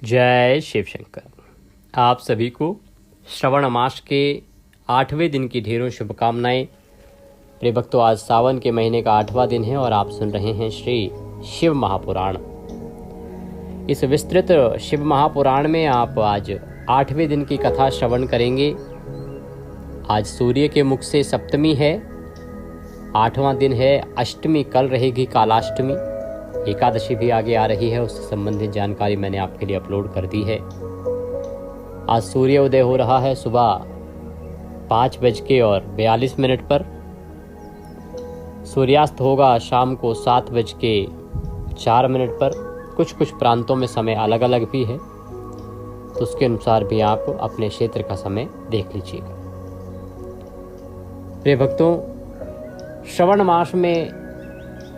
जय शिव शंकर। आप सभी को श्रवण मास के 8वें दिन की ढेरों शुभकामनाएं। प्रिय भक्तों, आज सावन के महीने का 8वां दिन है और आप सुन रहे हैं श्री शिव महापुराण। इस विस्तृत शिव महापुराण में आप आज 8वें दिन की कथा श्रवण करेंगे। आज सूर्य के मुख से सप्तमी है, 8वां दिन है, अष्टमी कल रहेगी कालाष्टमी, एकादशी भी आगे आ रही है, उससे संबंधित जानकारी मैंने आपके लिए अपलोड कर दी है। आज सूर्य उदय हो रहा है सुबह 5:42 पर। सूर्यास्त होगा शाम को 7:04 पर। कुछ कुछ प्रांतों में समय अलग अलग भी है, तो उसके अनुसार भी आप अपने क्षेत्र का समय देख लीजिएगा। प्रिय भक्तों, श्रवण मास में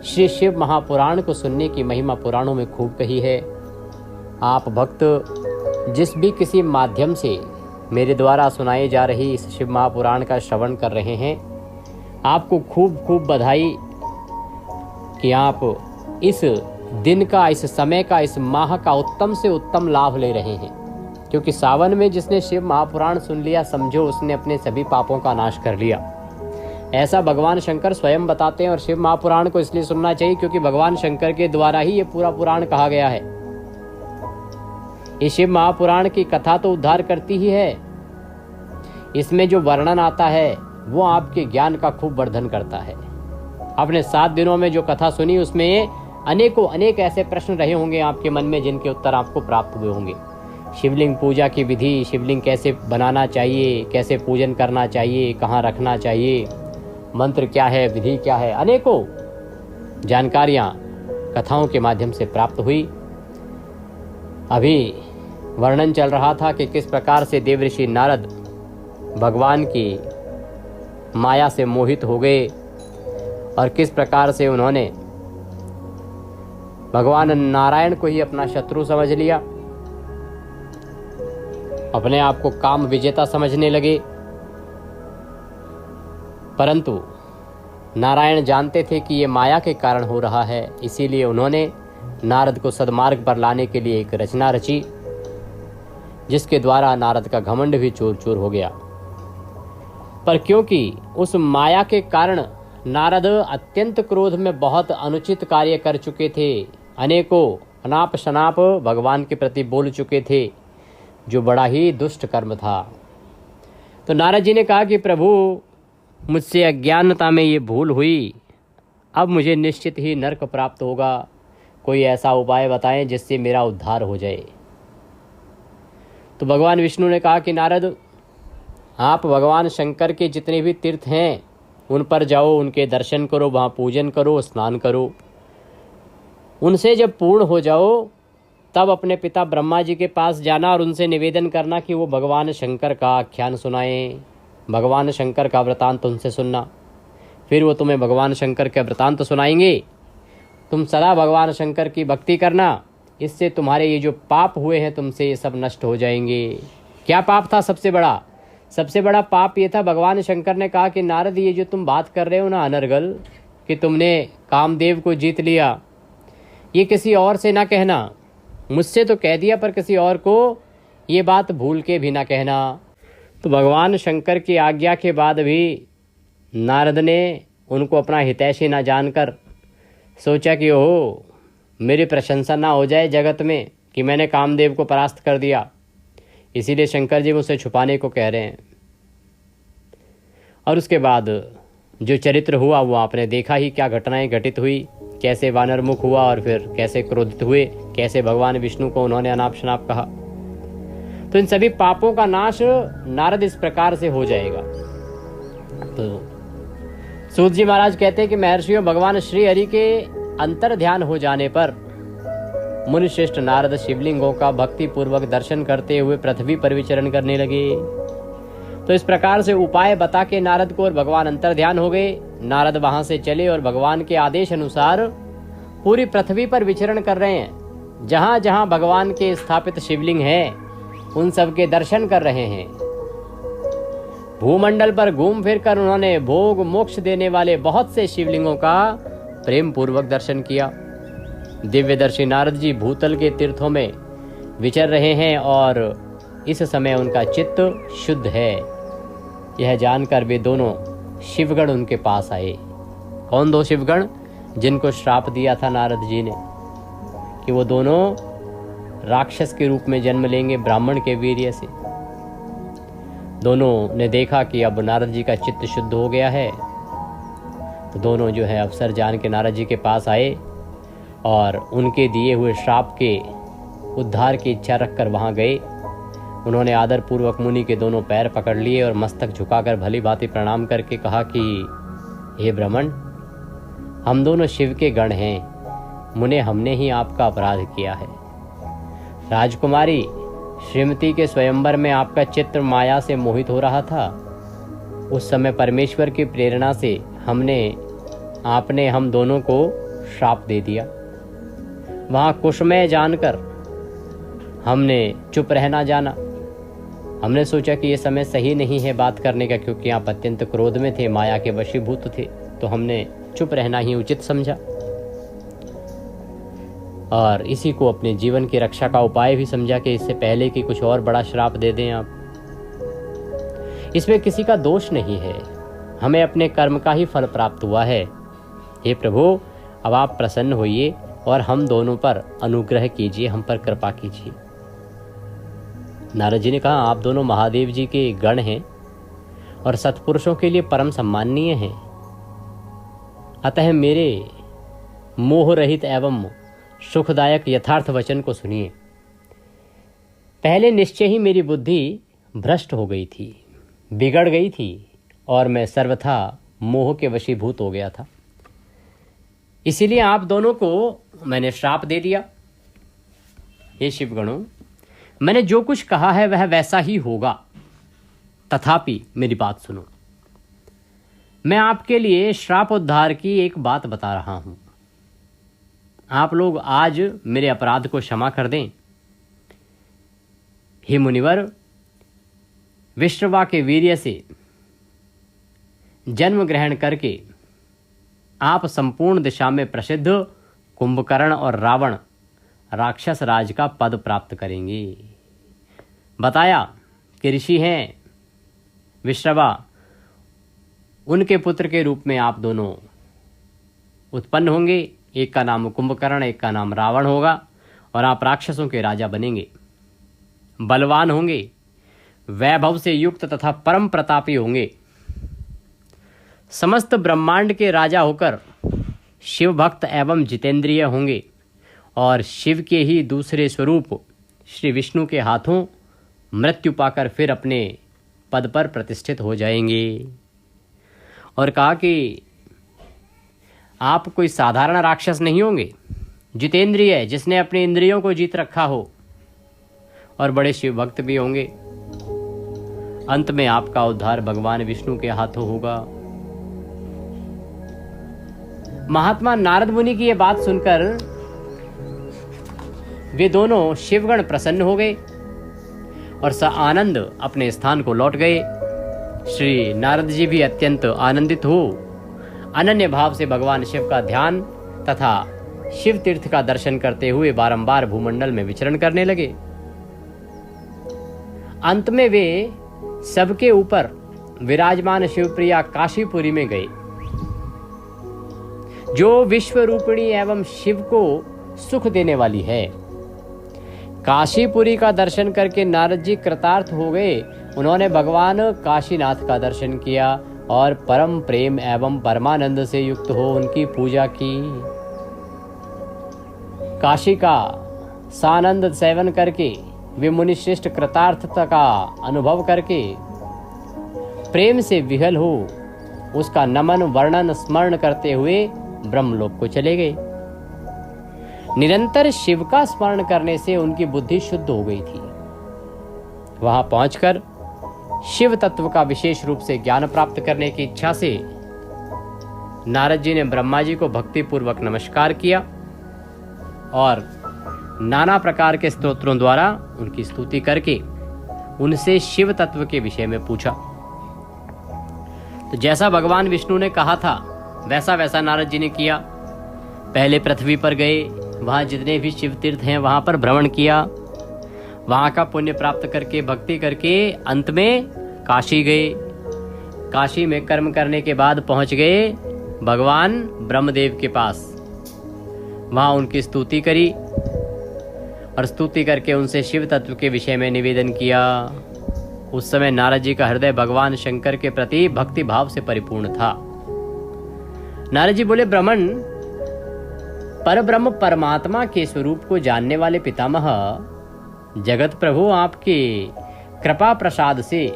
श्री शिव महापुराण को सुनने की महिमा पुराणों में खूब कही है। आप भक्त जिस भी किसी माध्यम से मेरे द्वारा सुनाई जा रही इस शिव महापुराण का श्रवण कर रहे हैं, आपको खूब खूब बधाई कि आप इस दिन का, इस समय का, इस माह का उत्तम से उत्तम लाभ ले रहे हैं। क्योंकि सावन में जिसने शिव महापुराण सुन लिया, समझो उसने अपने सभी पापों का नाश कर लिया। ऐसा भगवान शंकर स्वयं बताते हैं। और शिव महापुराण को इसलिए सुनना चाहिए क्योंकि भगवान शंकर के द्वारा ही ये पूरा पुराण कहा गया है। ये शिव महापुराण की कथा तो उद्धार करती ही है, इसमें जो वर्णन आता है वो आपके ज्ञान का खूब वर्धन करता है। आपने 7 दिनों में जो कथा सुनी, उसमें अनेक ऐसे प्रश्न रहे होंगे आपके मन में, जिनके उत्तर आपको प्राप्त हुए होंगे। शिवलिंग पूजा की विधि, शिवलिंग कैसे बनाना चाहिए, कैसे पूजन करना चाहिए, कहाँ रखना चाहिए, मंत्र क्या है, विधि क्या है, अनेकों जानकारियां कथाओं के माध्यम से प्राप्त हुई। अभी वर्णन चल रहा था कि किस प्रकार से देवऋषि नारद भगवान की माया से मोहित हो गए और किस प्रकार से उन्होंने भगवान नारायण को ही अपना शत्रु समझ लिया, अपने आप को काम विजेता समझने लगे। परंतु नारायण जानते थे कि ये माया के कारण हो रहा है, इसीलिए उन्होंने नारद को सद्मार्ग पर लाने के लिए एक रचना रची, जिसके द्वारा नारद का घमंड भी चूर चूर हो गया। पर क्योंकि उस माया के कारण नारद अत्यंत क्रोध में बहुत अनुचित कार्य कर चुके थे, अनेकों अनाप शनाप भगवान के प्रति बोल चुके थे, जो बड़ा ही दुष्ट कर्म था। तो नारद जी ने कहा कि प्रभु, मुझसे अज्ञानता में ये भूल हुई, अब मुझे निश्चित ही नरक प्राप्त होगा। कोई ऐसा उपाय बताएं जिससे मेरा उद्धार हो जाए। तो भगवान विष्णु ने कहा कि नारद, आप भगवान शंकर के जितने भी तीर्थ हैं उन पर जाओ, उनके दर्शन करो, वहाँ पूजन करो, स्नान करो। उनसे जब पूर्ण हो जाओ तब अपने पिता ब्रह्मा जी के पास जाना और उनसे निवेदन करना कि वो भगवान शंकर का आख्यान सुनाएं, भगवान शंकर का वृतांत उनसे सुनना। फिर वो तुम्हें भगवान शंकर के वृतांत सुनाएंगे। तुम सदा भगवान शंकर की भक्ति करना, इससे तुम्हारे ये जो पाप हुए हैं तुमसे, ये सब नष्ट हो जाएंगे। क्या पाप था? सबसे बड़ा पाप ये था, भगवान शंकर ने कहा कि नारद, ये जो तुम बात कर रहे हो ना अनर्गल, कि तुमने कामदेव को जीत लिया, ये किसी और से ना कहना। मुझसे तो कह दिया, पर किसी और को ये बात भूल के भी ना कहना। तो भगवान शंकर की आज्ञा के बाद भी नारद ने उनको अपना हितैषी ना जानकर सोचा कि ओह, मेरी प्रशंसा ना हो जाए जगत में कि मैंने कामदेव को परास्त कर दिया, इसीलिए शंकर जी मुझसे छुपाने को कह रहे हैं। और उसके बाद जो चरित्र हुआ वो आपने देखा ही, क्या घटनाएं घटित हुई, कैसे वानरमुख हुआ और फिर कैसे क्रोधित हुए, कैसे भगवान विष्णु को उन्होंने अनाप शनाप कहा। तो इन सभी पापों का नाश नारद इस प्रकार से हो जाएगा। तो सूत जी महाराज कहते हैं कि महर्षियों, भगवान श्री हरि के अंतर ध्यान हो जाने पर मुनि श्रेष्ठ नारद शिवलिंगों का भक्ति पूर्वक दर्शन करते हुए पृथ्वी पर विचरण करने लगे। तो इस प्रकार से उपाय बता के नारद को और भगवान अंतर ध्यान हो गए। नारद वहां से चले और भगवान के आदेश अनुसार पूरी पृथ्वी पर विचरण कर रहे हैं। जहां जहां भगवान के स्थापित शिवलिंग हैं उन सब के दर्शन कर रहे हैं। भूमंडल पर घूम फिर कर उन्होंने भोग मोक्ष देने वाले बहुत से शिवलिंगों का प्रेम पूर्वक दर्शन किया। दिव्यदर्शी नारद जी भूतल के तीर्थों में विचर रहे हैं और इस समय उनका चित्त शुद्ध है। यह जानकर वे दोनों शिवगण उनके पास आए। कौन दो शिवगण? जिनको श्राप दिया था नारद जी ने कि वो दोनों राक्षस के रूप में जन्म लेंगे ब्राह्मण के वीर्य से। दोनों ने देखा कि अब नारद जी का चित्त शुद्ध हो गया है, तो दोनों जो है अवसर जान के नारद जी के पास आए और उनके दिए हुए श्राप के उद्धार की इच्छा रखकर वहाँ गए। उन्होंने आदर पूर्वक मुनि के दोनों पैर पकड़ लिए और मस्तक झुकाकर भली भांति प्रणाम करके कहा कि हे ब्राह्मण, हम दोनों शिव के गण हैं, मुने हमने ही आपका अपराध किया है। राजकुमारी श्रीमती के स्वयंवर में आपका चित्र माया से मोहित हो रहा था। उस समय परमेश्वर की प्रेरणा से आपने हम दोनों को श्राप दे दिया। वहाँ कुशमय जानकर हमने चुप रहना जाना। हमने सोचा कि ये समय सही नहीं है बात करने का, क्योंकि आप अत्यंत क्रोध में थे, माया के वशीभूत थे, तो हमने चुप रहना ही उचित समझा और इसी को अपने जीवन की रक्षा का उपाय भी समझा कि इससे पहले कि कुछ और बड़ा श्राप दे दें आप। इसमें किसी का दोष नहीं है, हमें अपने कर्म का ही फल प्राप्त हुआ है। हे प्रभु, अब आप प्रसन्न होइए और हम दोनों पर अनुग्रह कीजिए, हम पर कृपा कीजिए। नारद जी ने कहा, आप दोनों महादेव जी के गण हैं और सत्पुरुषों के लिए परम सम्माननीय हैं। अतः मेरे मोह रहित एवं सुखदायक यथार्थ वचन को सुनिए। पहले निश्चय ही मेरी बुद्धि भ्रष्ट हो गई थी, बिगड़ गई थी और मैं सर्वथा मोह के वशीभूत हो गया था। इसीलिए आप दोनों को मैंने श्राप दे दिया। हे शिवगणों, मैंने जो कुछ कहा है वह वैसा ही होगा, तथापि मेरी बात सुनो। मैं आपके लिए श्राप उद्धार की एक बात बता रहा हूं। आप लोग आज मेरे अपराध को क्षमा कर दें। हे मुनिवर, विश्रवा के वीर्य से जन्म ग्रहण करके आप संपूर्ण दिशा में प्रसिद्ध कुंभकर्ण और रावण राक्षस राज का पद प्राप्त करेंगे। बताया कि ऋषि हैं विश्रवा, उनके पुत्र के रूप में आप दोनों उत्पन्न होंगे। एक का नाम कुंभकर्ण, एक का नाम रावण होगा और आप राक्षसों के राजा बनेंगे। बलवान होंगे, वैभव से युक्त तथा परम प्रतापी होंगे। समस्त ब्रह्मांड के राजा होकर शिव भक्त एवं जितेंद्रिय होंगे और शिव के ही दूसरे स्वरूप श्री विष्णु के हाथों मृत्यु पाकर फिर अपने पद पर प्रतिष्ठित हो जाएंगे। और कहा कि आप कोई साधारण राक्षस नहीं होंगे, जितेंद्रिय, जिसने अपने इंद्रियों को जीत रखा हो, और बड़े शिव भक्त भी होंगे। अंत में आपका उद्धार भगवान विष्णु के हाथों होगा। महात्मा नारद मुनि की यह बात सुनकर वे दोनों शिवगण प्रसन्न हो गए और आनंद अपने स्थान को लौट गए। श्री नारद जी भी अत्यंत आनंदित हो अनन्य भाव से भगवान शिव का ध्यान तथा शिव तीर्थ का दर्शन करते हुए बारंबार भूमंडल में विचरण करने लगे। अंत में वे सबके ऊपर विराजमान शिवप्रिया काशीपुरी में गए, जो विश्व रूपिणी एवं शिव को सुख देने वाली है। काशीपुरी का दर्शन करके नारद जी कृतार्थ हो गए। उन्होंने भगवान काशीनाथ का दर्शन किया और परम प्रेम एवं परमानंद से युक्त हो उनकी पूजा की। काशी का सानंद सेवन करके वे मुनिश्रेष्ठ कृतार्थता का अनुभव करके प्रेम से विहल हो उसका नमन वर्णन स्मरण करते हुए ब्रह्मलोक को चले गए। निरंतर शिव का स्मरण करने से उनकी बुद्धि शुद्ध हो गई थी। वहां पहुंचकर शिव तत्व का विशेष रूप से ज्ञान प्राप्त करने की इच्छा से नारद जी ने ब्रह्मा जी को भक्ति पूर्वक नमस्कार किया और नाना प्रकार के स्तोत्रों द्वारा उनकी स्तुति करके उनसे शिव तत्व के विषय में पूछा। तो जैसा भगवान विष्णु ने कहा था वैसा वैसा नारद जी ने किया। पहले पृथ्वी पर गए, वहां जितने भी शिव तीर्थ हैं वहां पर भ्रमण किया। वहां का पुण्य प्राप्त करके भक्ति करके अंत में काशी गए। काशी में कर्म करने के बाद पहुंच गए भगवान ब्रह्मदेव के पास। वहां उनकी स्तुति करी और स्तुति करके उनसे शिव तत्व के विषय में निवेदन किया। उस समय नारद जी का हृदय भगवान शंकर के प्रति भक्ति भाव से परिपूर्ण था। नारद जी बोले, ब्राह्मण, परब्रह्म परमात्मा के स्वरूप को जानने वाले पितामह जगत प्रभु, आपके कृपा प्रसाद से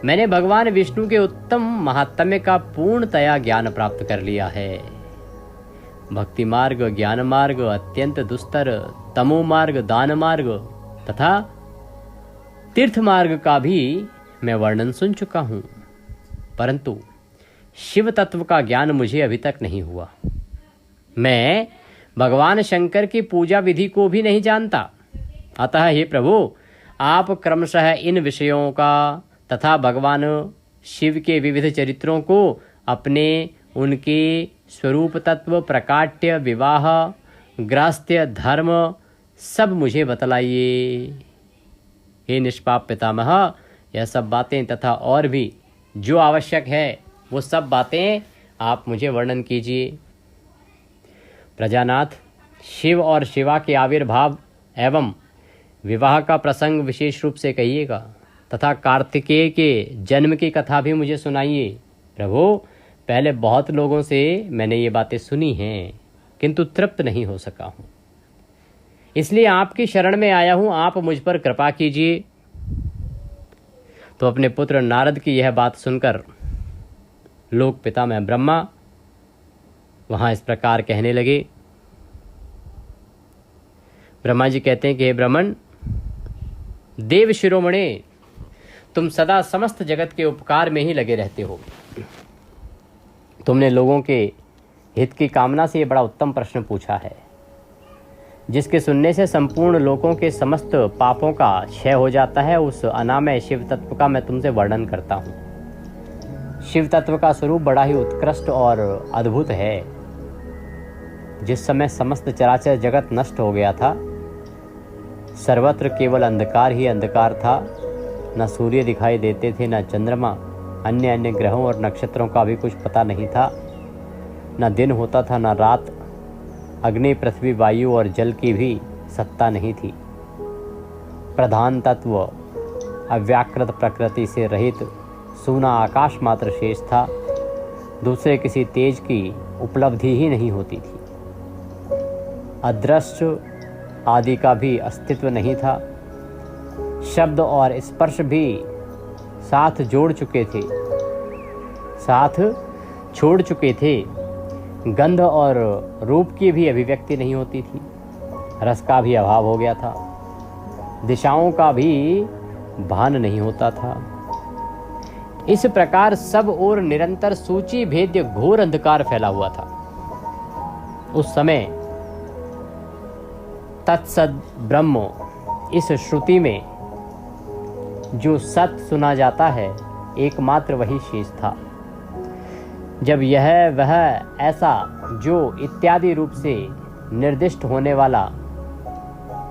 मैंने भगवान विष्णु के उत्तम महात्म्य का पूर्णतया ज्ञान प्राप्त कर लिया है। भक्ति मार्ग, ज्ञान मार्ग, अत्यंत दुस्तर तमो मार्ग, दान मार्ग तथा तीर्थ मार्ग का भी मैं वर्णन सुन चुका हूं, परंतु शिव तत्व का ज्ञान मुझे अभी तक नहीं हुआ। मैं भगवान शंकर की पूजा विधि को भी नहीं जानता। अतः हे प्रभु, आप क्रमशः इन विषयों का तथा भगवान शिव के विविध चरित्रों को अपने उनके स्वरूप तत्व, प्रकाट्य, विवाह, गृहस्थ्य, धर्म सब मुझे बतलाइए। हे निष्पाप पितामह, यह सब बातें तथा और भी जो आवश्यक है वो सब बातें आप मुझे वर्णन कीजिए। प्रजानाथ, शिव और शिवा के आविर्भाव एवं विवाह का प्रसंग विशेष रूप से कहिएगा तथा कार्तिकेय के जन्म की कथा भी मुझे सुनाइए। प्रभु, पहले बहुत लोगों से मैंने ये बातें सुनी हैं, किंतु तृप्त नहीं हो सका हूँ, इसलिए आपकी शरण में आया हूँ। आप मुझ पर कृपा कीजिए। तो अपने पुत्र नारद की यह बात सुनकर लोक पितामह ब्रह्मा वहाँ इस प्रकार कहने लगे। ब्रह्मा जी कहते हैं कि हे ब्राह्मण, देव शिरोमणे, तुम सदा समस्त जगत के उपकार में ही लगे रहते हो। तुमने लोगों के हित की कामना से ये बड़ा उत्तम प्रश्न पूछा है, जिसके सुनने से संपूर्ण लोगों के समस्त पापों का क्षय हो जाता है। उस अनामय शिव तत्व का मैं तुमसे वर्णन करता हूँ। शिव तत्व का स्वरूप बड़ा ही उत्कृष्ट और अद्भुत है। जिस समय समस्त चराचर जगत नष्ट हो गया था, सर्वत्र केवल अंधकार ही अंधकार था। न सूर्य दिखाई देते थे, न चंद्रमा, अन्य अन्य ग्रहों और नक्षत्रों का भी कुछ पता नहीं था। न दिन होता था, न रात। अग्नि, पृथ्वी, वायु और जल की भी सत्ता नहीं थी। प्रधान तत्व अव्याकृत प्रकृति से रहित सूना आकाश मात्र शेष था। दूसरे किसी तेज की उपलब्धि ही नहीं होती थी। अदृश्य आदि का भी अस्तित्व नहीं था। शब्द और स्पर्श भी साथ छोड़ चुके थे। गंध और रूप की भी अभिव्यक्ति नहीं होती थी। रस का भी अभाव हो गया था। दिशाओं का भी भान नहीं होता था। इस प्रकार सब ओर निरंतर सूची भेद्य घोर अंधकार फैला हुआ था। उस समय तत्सद ब्रह्म, इस श्रुति में जो सत्य सुना जाता है, एकमात्र वही शेष था। जब यह वह ऐसा जो इत्यादि रूप से निर्दिष्ट होने वाला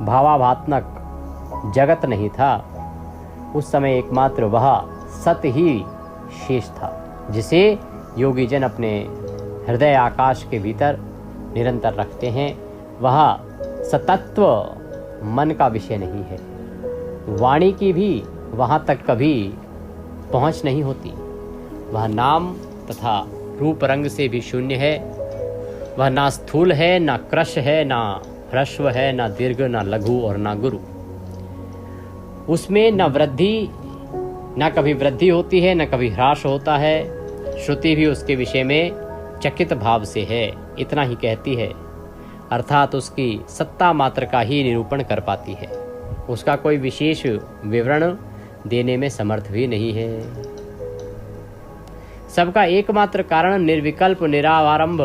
भावाभात्मक जगत नहीं था, उस समय एकमात्र वह सत्य ही शेष था, जिसे योगी जन अपने हृदय आकाश के भीतर निरंतर रखते हैं। वह सतत्व मन का विषय नहीं है। वाणी की भी वहाँ तक कभी पहुँच नहीं होती। वह नाम तथा रूप रंग से भी शून्य है। वह ना स्थूल है, ना कृश है, ना ह्रस्व है, ना दीर्घ, ना लघु और ना गुरु। उसमें न कभी वृद्धि होती है, न कभी ह्रास होता है। श्रुति भी उसके विषय में चकित भाव से है, इतना ही कहती है, अर्थात उसकी सत्ता मात्र का ही निरूपण कर पाती है। उसका कोई विशेष विवरण देने में समर्थ भी नहीं है। सबका एकमात्र कारण निर्विकल्प, निरारंभ,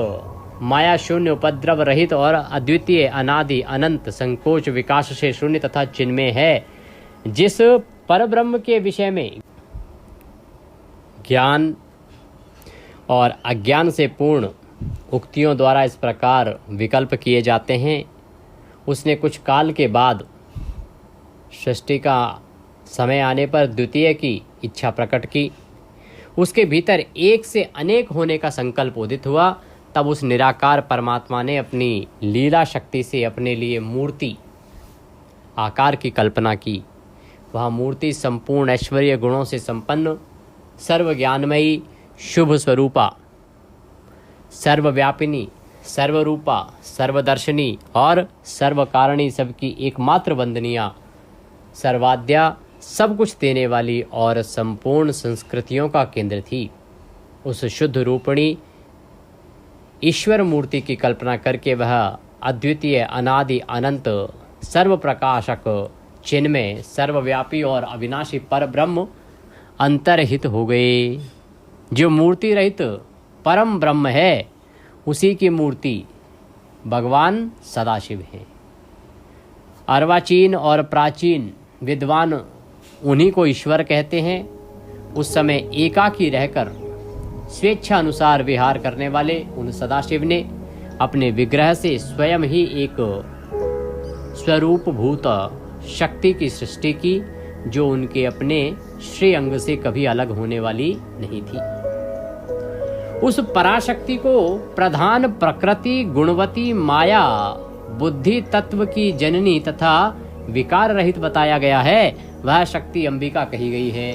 माया शून्य, उपद्रव रहित और अद्वितीय, अनादि, अनंत, संकोच, विकास से शून्य तथा चिन्मय है। जिस परब्रह्म के विषय में ज्ञान और अज्ञान से पूर्ण उक्तियों द्वारा इस प्रकार विकल्प किए जाते हैं, उसने कुछ काल के बाद सृष्टि का समय आने पर द्वितीय की इच्छा प्रकट की, उसके भीतर एक से अनेक होने का संकल्प उदित हुआ। तब उस निराकार परमात्मा ने अपनी लीला शक्ति से अपने लिए मूर्ति आकार की कल्पना की। वह मूर्ति संपूर्ण ऐश्वर्य गुणों से संपन्न, सर्वज्ञानमयी, शुभ स्वरूपा, सर्वव्यापिनी, सर्वरूपा, सर्वदर्शनी और सर्वकारिणी, सबकी एकमात्र वंदनिया, सर्वाद्या, सब कुछ देने वाली और संपूर्ण संस्कृतियों का केंद्र थी। उस शुद्ध रूपिणी ईश्वर मूर्ति की कल्पना करके वह अद्वितीय, अनादि, अनंत, सर्व प्रकाशक, चिन्मय, सर्वव्यापी और अविनाशी पर ब्रह्म अंतर्हित हो गए। जो मूर्ति रहित परम ब्रह्म है, उसी की मूर्ति भगवान सदाशिव है। अर्वाचीन और प्राचीन विद्वान उन्हीं को ईश्वर कहते हैं। उस समय एकाकी रहकर स्वेच्छा अनुसार विहार करने वाले उन सदाशिव ने अपने विग्रह से स्वयं ही एक स्वरूप भूत शक्ति की सृष्टि की, जो उनके अपने श्री अंग से कभी अलग होने वाली नहीं थी। उस पराशक्ति को प्रधान प्रकृति गुणवती माया बुद्धि तत्व की जननी तथा विकार रहित बताया गया है। वह शक्ति अंबिका कही गई है।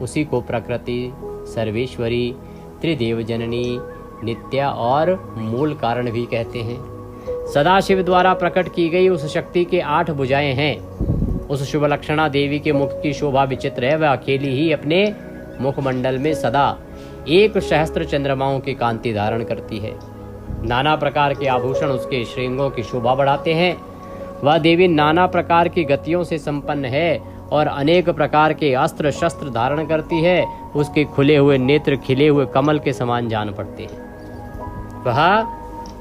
उसी को प्रकृति, सर्वेश्वरी, त्रिदेव जननी, नित्या और मूल कारण भी कहते हैं। सदाशिव द्वारा प्रकट की गई उस शक्ति के 8 भुजाएं हैं। उस शुभ लक्षणा देवी के मुख की शोभा विचित्र है। वह अकेली ही अपने मुखमंडल में सदा 1 सहस्त्र चंद्रमाओं की कांति धारण करती है। नाना प्रकार के आभूषण उसके श्रृंगों की शोभा बढ़ाते हैं। वह देवी नाना प्रकार की गतियों से संपन्न है और अनेक प्रकार के अस्त्र शस्त्र धारण करती है। उसके खुले हुए नेत्र खिले हुए कमल के समान जान पड़ते हैं। वह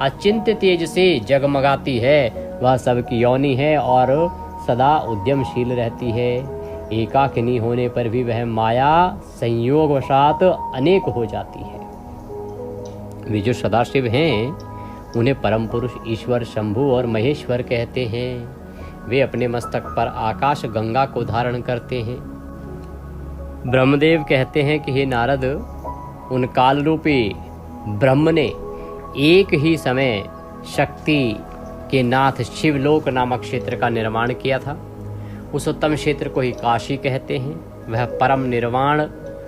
अचिंत्य तेज से जगमगाती है। वह सबकी योनि है और सदा उद्यमशील रहती है। एकाकिनी होने पर भी वह माया संयोग वशात अनेक हो जाती है। वे जो सदाशिव हैं, उन्हें परम पुरुष ईश्वर शंभु और महेश्वर कहते हैं। वे अपने मस्तक पर आकाश गंगा को धारण करते हैं। ब्रह्मदेव कहते हैं कि हे नारद, उन काल रूपी ब्रह्म ने एक ही समय शक्ति के नाथ शिवलोक नामक क्षेत्र का निर्माण किया था। उस उत्तम क्षेत्र को ही काशी कहते हैं। वह परम निर्वाण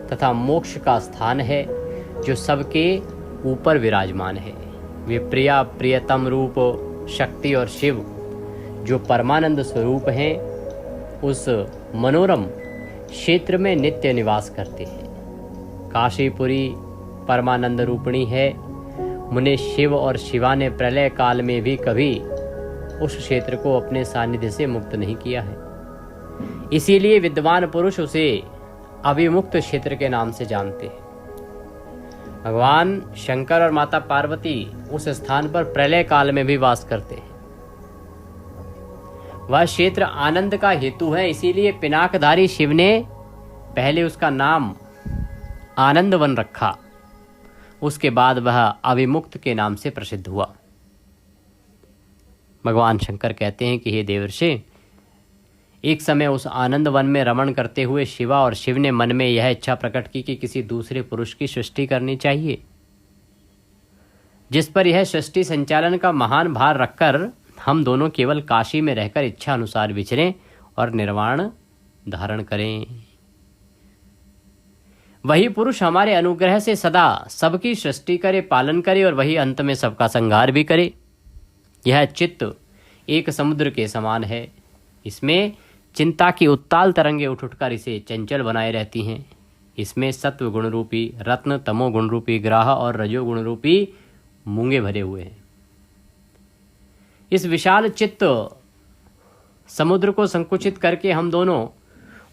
तथा मोक्ष का स्थान है, जो सबके ऊपर विराजमान है। वे प्रिया प्रियतम रूप शक्ति और शिव जो परमानंद स्वरूप हैं, उस मनोरम क्षेत्र में नित्य निवास करते हैं। काशीपुरी परमानंद रूपिणी है। मुने शिव और शिवा ने प्रलय काल में भी कभी उस क्षेत्र को अपने सानिध्य से मुक्त नहीं किया है। इसीलिए विद्वान पुरुष उसे अविमुक्त क्षेत्र के नाम से जानते हैं। भगवान शंकर और माता पार्वती उस स्थान पर प्रलय काल में भी वास करते हैं। वह क्षेत्र आनंद का हेतु है। इसीलिए पिनाकधारी शिव ने पहले उसका नाम आनंद वन रखा। उसके बाद वह अविमुक्त के नाम से प्रसिद्ध हुआ। भगवान शंकर कहते हैं कि हे देवर्षि, एक समय उस आनंद वन में रमण करते हुए शिवा और शिव ने मन में यह इच्छा प्रकट की कि किसी दूसरे पुरुष की सृष्टि करनी चाहिए, जिस पर यह सृष्टि संचालन का महान भार रखकर हम दोनों केवल काशी में रहकर इच्छा अनुसार विचरें और निर्वाण धारण करें। वही पुरुष हमारे अनुग्रह से सदा सबकी सृष्टि करे, पालन करे और वही अंत में सबका संहार भी करे। यह चित्त एक समुद्र के समान है। इसमें चिंता की उत्ताल तरंगे उठ उठकर इसे चंचल बनाए रहती हैं। इसमें सत्व गुण रूपी रत्न, तमो गुण रूपी ग्राह और रजो गुण रूपी मूंगे भरे हुए हैं। इस विशाल चित्त समुद्र को संकुचित करके हम दोनों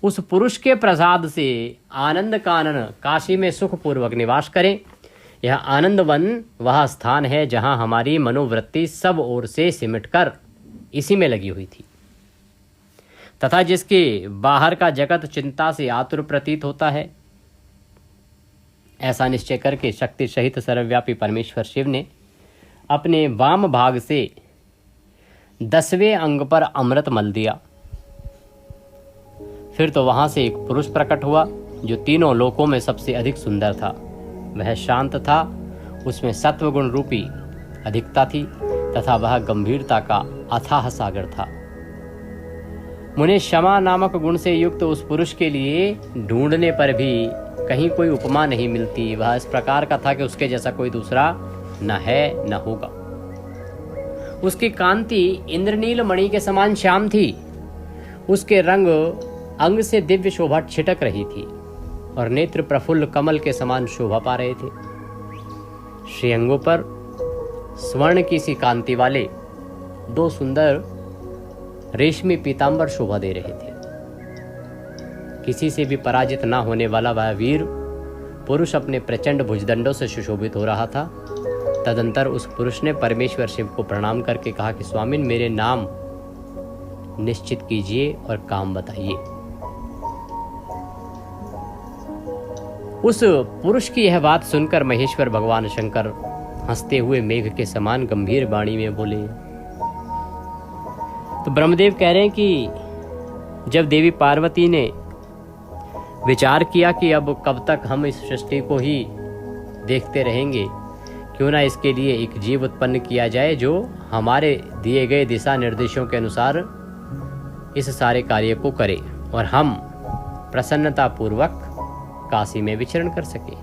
उस पुरुष के प्रसाद से आनंद कानन काशी में सुखपूर्वक निवास करें। यह आनंद वन वह स्थान है जहां हमारी मनोवृत्ति सब ओर से सिमटकर इसी में लगी हुई थी तथा जिसके बाहर का जगत चिंता से आतुर प्रतीत होता है। ऐसा निश्चय करके शक्ति सहित सर्वव्यापी परमेश्वर शिव ने अपने वाम भाग से 10वें अंग पर अमृत मल दिया। फिर तो वहाँ से एक पुरुष प्रकट हुआ जो तीनों लोकों में सबसे अधिक सुंदर था। वह शांत था, उसमें सत्वगुण रूपी अधिकता थी तथा वह गंभीरता का अथाह सागर था। मुने क्षमा नामक गुण से युक्त उस पुरुष के लिए ढूंढने पर भी कहीं कोई उपमा नहीं मिलती। वह इस प्रकार का था कि उसके जैसा कोई दूसरा न है न होगा। उसकी कांति इंद्रनील मणि के समान श्याम थी। उसके रंग अंग से दिव्य शोभा छिटक रही थी और नेत्र प्रफुल्ल कमल के समान शोभा पा रहे थे। श्रीअंगों पर स्वर्ण की सी कांति वाले 2 सुंदर रेशमी पीतांबर शोभा दे रहे थे। किसी से भी पराजित न होने वाला वह वीर पुरुष अपने प्रचंड भुजदंडों से सुशोभित हो रहा था। तदंतर उस पुरुष ने परमेश्वर शिव को प्रणाम करके कहा कि स्वामिन, मेरे नाम निश्चित कीजिए और काम बताइए। उस पुरुष की यह बात सुनकर महेश्वर भगवान शंकर हंसते हुए मेघ के समान गंभीर वाणी में बोले। तो ब्रह्मदेव कह रहे हैं कि जब देवी पार्वती ने विचार किया कि अब कब तक हम इस सृष्टि को ही देखते रहेंगे, क्यों ना इसके लिए एक जीव उत्पन्न किया जाए जो हमारे दिए गए दिशा निर्देशों के अनुसार इस सारे कार्य को करे और हम प्रसन्नता पूर्वक काशी में विचरण कर सके।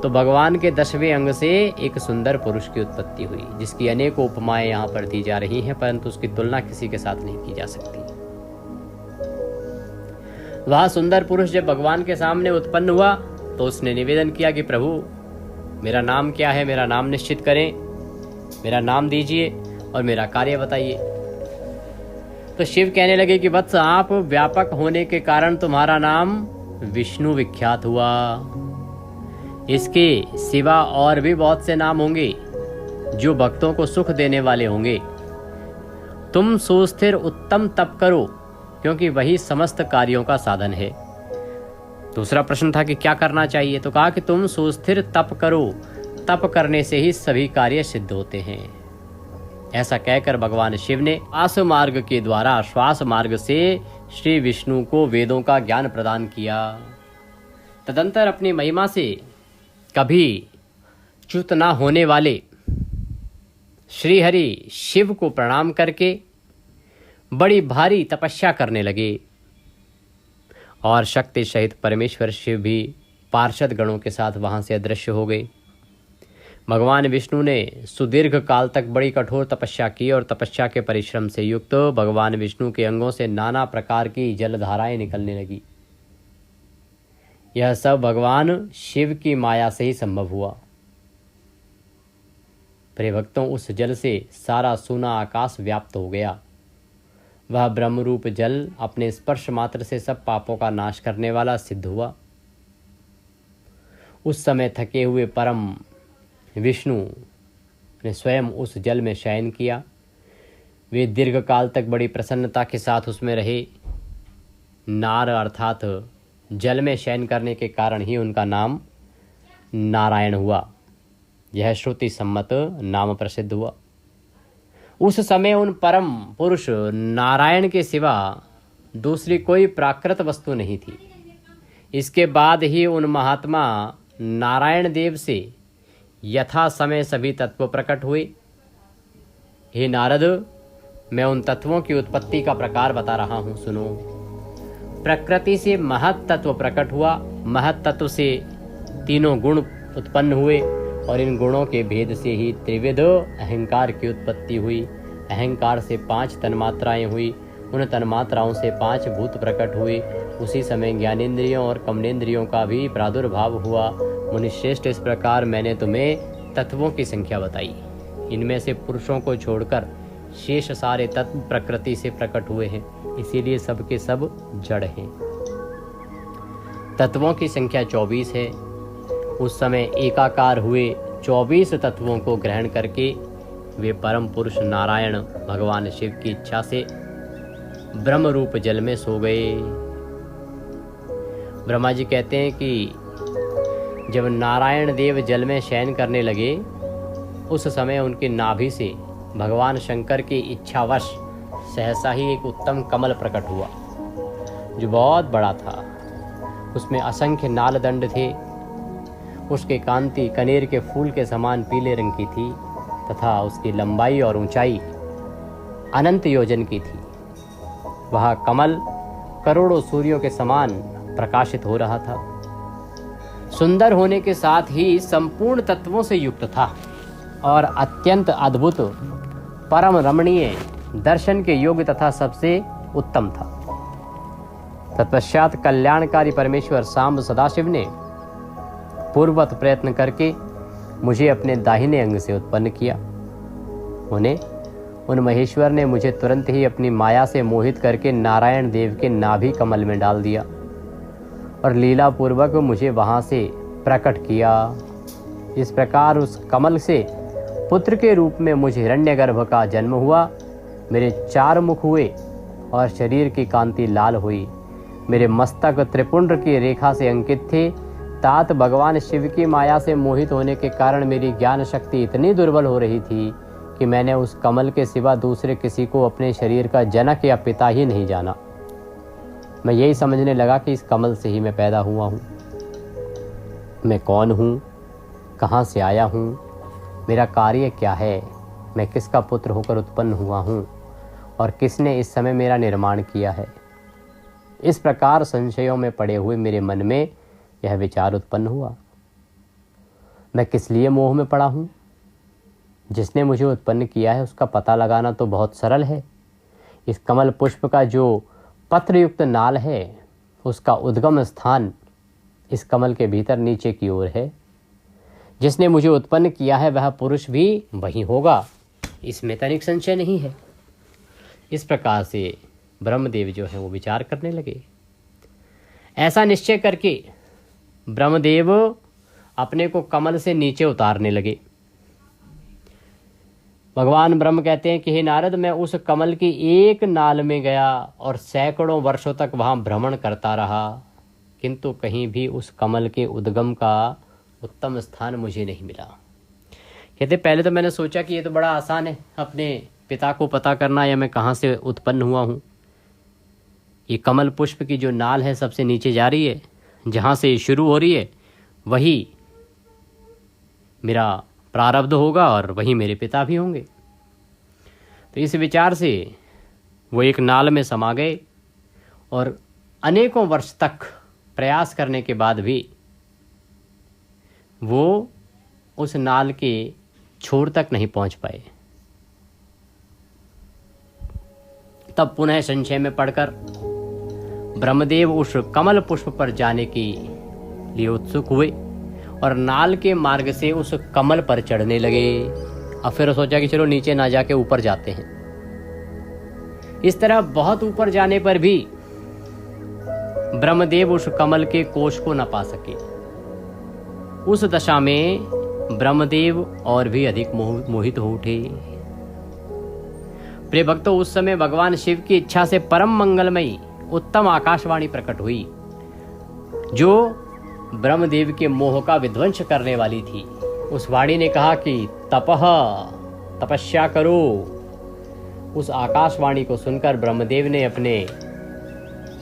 तो भगवान के 10वें अंग से एक सुंदर पुरुष की उत्पत्ति हुई, जिसकी अनेकों उपमाएं यहाँ पर दी जा रही हैं, परंतु उसकी तुलना किसी के साथ नहीं की जा सकती। वह सुंदर पुरुष जब भगवान के सामने उत्पन्न हुआ तो उसने निवेदन किया कि प्रभु, मेरा नाम क्या है, मेरा नाम निश्चित करें, मेरा नाम दीजिए और मेरा कार्य बताइए। तो शिव कहने लगे कि वत्स, आप व्यापक होने के कारण तुम्हारा नाम विष्णु विख्यात हुआ। इसके सिवा और भी बहुत से नाम होंगे जो भक्तों को सुख देने वाले होंगे। तुम सुस्थिर उत्तम तप करो, क्योंकि वही समस्त कार्यों का साधन है। दूसरा प्रश्न था कि क्या करना चाहिए, तो कहा कि तुम सुस्थिर तप करो, तप करने से ही सभी कार्य सिद्ध होते हैं। ऐसा कहकर भगवान शिव ने श्वास मार्ग के द्वारा श्वास मार्ग से श्री विष्णु को वेदों का ज्ञान प्रदान किया। तदंतर अपनी महिमा से कभी च्युत न होने वाले श्री हरि शिव को प्रणाम करके बड़ी भारी तपस्या करने लगे और शक्ति सहित परमेश्वर शिव भी पार्षद गणों के साथ वहां से अदृश्य हो गए। भगवान विष्णु ने सुदीर्घ काल तक बड़ी कठोर तपस्या की और तपस्या के परिश्रम से युक्त भगवान विष्णु के अंगों से नाना प्रकार की जलधाराएं निकलने लगी। यह सब भगवान शिव की माया से ही संभव हुआ। प्रिय भक्तों, उस जल से सारा सूना आकाश व्याप्त हो गया। वह ब्रह्मरूप जल अपने स्पर्श मात्र से सब पापों का नाश करने वाला सिद्ध हुआ। उस समय थके हुए परम विष्णु ने स्वयं उस जल में शयन किया। वे दीर्घ काल तक बड़ी प्रसन्नता के साथ उसमें रहे। नार अर्थात जल में शयन करने के कारण ही उनका नाम नारायण हुआ। यह श्रुति सम्मत नाम प्रसिद्ध हुआ। उस समय उन परम पुरुष नारायण के सिवा दूसरी कोई प्राकृत वस्तु नहीं थी। इसके बाद ही उन महात्मा नारायण देव से यथा समय सभी तत्व प्रकट हुए। हे नारद, मैं उन तत्वों की उत्पत्ति का प्रकार बता रहा हूँ, सुनो। प्रकृति से महत तत्व प्रकट हुआ। महत तत्व से तीनों गुण उत्पन्न हुए और इन गुणों के भेद से ही त्रिविध अहंकार की उत्पत्ति हुई। अहंकार से 5 तन्मात्राएं हुई। उन तन्मात्राओं से 5 भूत प्रकट हुए। उसी समय ज्ञानेंद्रियों और कमनेंद्रियों का भी प्रादुर्भाव हुआ। मुनिश्रेष्ठ, इस प्रकार मैंने तुम्हें तत्वों की संख्या बताई। इनमें से पुरुषों को छोड़कर शेष सारे तत्व प्रकृति से प्रकट हुए हैं, इसीलिए सबके सब जड़ हैं। तत्वों की संख्या 24 है। उस समय एकाकार हुए 24 तत्वों को ग्रहण करके वे परम पुरुष नारायण भगवान शिव की इच्छा से ब्रह्म रूप जल में सो गए। ब्रह्मा जी कहते हैं कि जब नारायण देव जल में शयन करने लगे, उस समय उनकी नाभि से भगवान शंकर की इच्छावश सहसा ही एक उत्तम कमल प्रकट हुआ। जो बहुत बड़ा था। उसमें असंख्य नालदंड थे। उसकी कांति कनेर के फूल के समान पीले रंग की थी तथा उसकी लंबाई और ऊंचाई अनंत योजन की थी। वह कमल करोड़ों सूर्यों के समान प्रकाशित हो रहा था। सुंदर होने के साथ ही संपूर्ण तत्वों से युक्त था और अत्यंत अद्भुत, परम रमणीय, दर्शन के योग्य तथा सबसे उत्तम था। तत्पश्चात कल्याणकारी परमेश्वर सांब सदाशिव ने पूर्ववत प्रयत्न करके मुझे अपने दाहिने अंग से उत्पन्न किया। उन महेश्वर ने मुझे तुरंत ही अपनी माया से मोहित करके नारायण देव के नाभि कमल में डाल दिया और लीला पूर्वक मुझे वहां से प्रकट किया। इस प्रकार उस कमल से पुत्र के रूप में मुझे हिरण्यगर्भ का जन्म हुआ। मेरे 4 मुख हुए और शरीर की कांति लाल हुई। मेरे मस्तक त्रिपुंड की रेखा से अंकित थे। तात भगवान शिव की माया से मोहित होने के कारण मेरी ज्ञान शक्ति इतनी दुर्बल हो रही थी कि मैंने उस कमल के सिवा दूसरे किसी को अपने शरीर का जनक या पिता ही नहीं जाना। मैं यही समझने लगा कि इस कमल से ही मैं पैदा हुआ हूँ। मैं कौन हूँ, कहाँ से आया हूँ, मेरा कार्य क्या है, मैं किसका पुत्र होकर उत्पन्न हुआ हूँ और किसने इस समय मेरा निर्माण किया है। इस प्रकार संशयों में पड़े हुए मेरे मन में यह विचार उत्पन्न हुआ, मैं किस लिए मोह में पड़ा हूँ। जिसने मुझे उत्पन्न किया है उसका पता लगाना तो बहुत सरल है। इस कमल पुष्प का जो पत्रयुक्त नाल है उसका उद्गम स्थान इस कमल के भीतर नीचे की ओर है। जिसने मुझे उत्पन्न किया है वह पुरुष भी वही होगा, इसमें तनिक संशय नहीं है। इस प्रकार से ब्रह्मदेव जो है वो विचार करने लगे। ऐसा निश्चय करके ब्रह्मदेव अपने को कमल से नीचे उतारने लगे। भगवान ब्रह्म कहते हैं कि हे नारद, मैं उस कमल की एक नाल में गया और सैकड़ों वर्षों तक वहां भ्रमण करता रहा, किंतु कहीं भी उस कमल के उद्गम का उत्तम स्थान मुझे नहीं मिला। कहते पहले तो मैंने सोचा कि ये तो बड़ा आसान है, अपने पिता को पता करना या मैं कहाँ से उत्पन्न हुआ हूँ। ये कमल पुष्प की जो नाल है सबसे नीचे जा रही है, जहाँ से शुरू हो रही है वही मेरा प्रारब्ध होगा और वही मेरे पिता भी होंगे। तो इस विचार से वो एक नाल में समा गए और अनेकों वर्ष तक प्रयास करने के बाद भी वो उस नाल के छोर तक नहीं पहुंच पाए। तब पुनः संशय में पड़कर ब्रह्मदेव उस कमल पुष्प पर जाने के लिए उत्सुक हुए और नाल के मार्ग से उस कमल पर चढ़ने लगे। अब फिर सोचा कि चलो नीचे ना जाके ऊपर जाते हैं। इस तरह बहुत ऊपर जाने पर भी ब्रह्मदेव उस कमल के कोश को न पा सके। उस दशा में ब्रह्मदेव और भी अधिक मोहित हो उठे। प्रिय भक्तों, उस समय भगवान शिव की इच्छा से परम मंगलमयी उत्तम आकाशवाणी प्रकट हुई, जो ब्रह्मदेव के मोह का विध्वंस करने वाली थी। उस वाणी ने कहा कि तपस्या करो। उस आकाशवाणी को सुनकर ब्रह्मदेव ने अपने